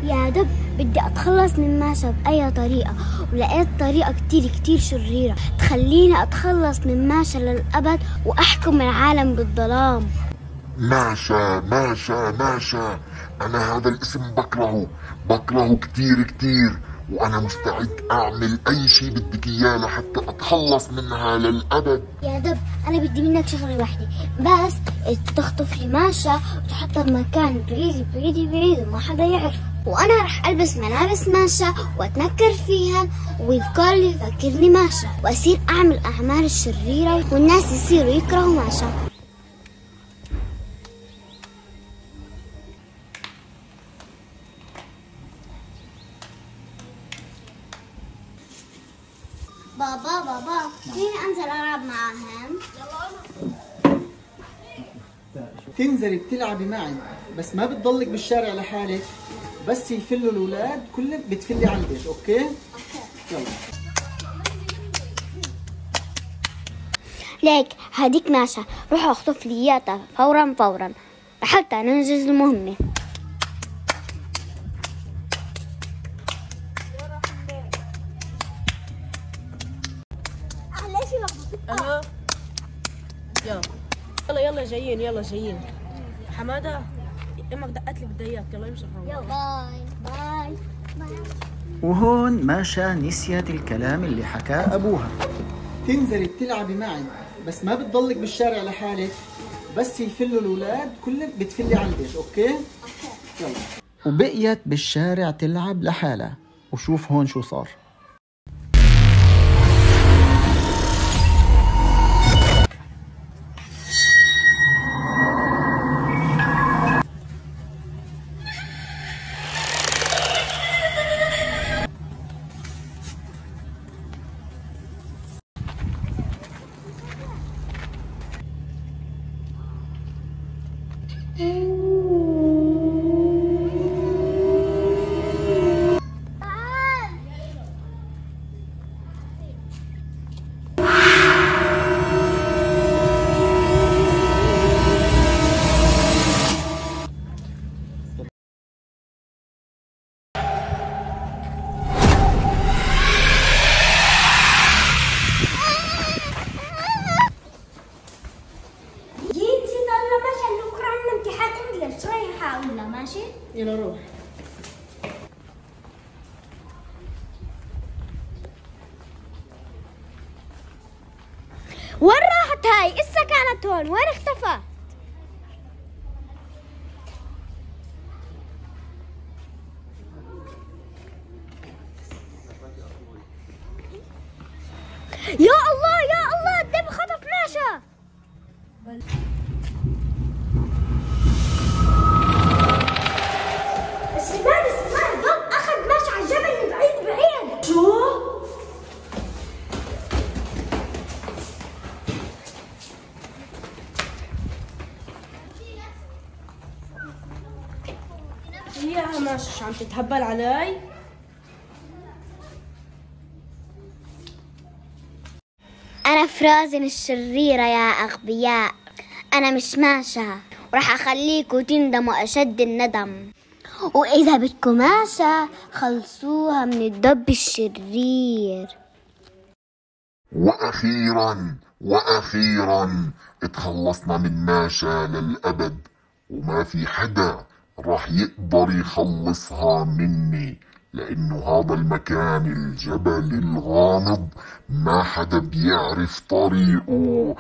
يا دب، بدي أتخلص من ماشا بأي طريقة، ولقيت طريقة كتير شريرة تخليني أتخلص من ماشا للأبد وأحكم العالم بالظلام. ماشا ماشا ماشا، أنا هذا الاسم بكرهه كتير، وأنا مستعد أعمل أي شي بدك إياه لحتى أتخلص منها للأبد. يا دب، أنا بدي منك شغلة واحدة بس، تخطف لي ماشا وتحطها بمكان بعيد وما حدا يعرف، وأنا رح ألبس ملابس ماشا وأتنكر فيها، والكل يفكرني ماشا، وأصير أعمل أعمال الشريرة والناس يصيروا يكرهوا ماشا. بابا فيني أنزل ألعب معهم؟ تنزلي بتلعبي معي، بس ما بتضلك بالشارع لحالك، بس يفلوا الأولاد كلك بتفلي على البيت، أوكي؟ يلا. ليك هديك ماشا، روح اخطف لي اياها فورا حتى ننجز المهمة. اها يلا جايين. حماده امك دقت لي بدي اياك، يلا امشي. يلا باي. وهون ماشا نسيت الكلام اللي حكاه أبوها. تنزلي بتلعبي معي، بس ما بتضلك بالشارع لحالك، بس يفلوا الأولاد كلك بتفلي على البيت، أوكي؟ يلا. وبقيت بالشارع تلعب لحالها، وشوف هون شو صار. ماشي؟ يلا روح. وين راحت هاي؟ إسا كانت هون، وين اختفت؟ يا الله الدب خطف ماشا. اسمعني ضل اخذ ماشا على الجبل بعيد. شو؟ يا ماشي، شو عم تتهبل علي؟ أنا فروزن الشريرة يا أغبياء، أنا مش ماشا، وراح أخليكوا تندموا أشد الندم، وإذا بدكم ماشا خلصوها من الدب الشرير. وأخيرا اتخلصنا من ماشا للأبد، وما في حدا راح يقدر يخلصها مني، لأنه هذا المكان الجبل الغامض ما حدا بيعرف طريقه.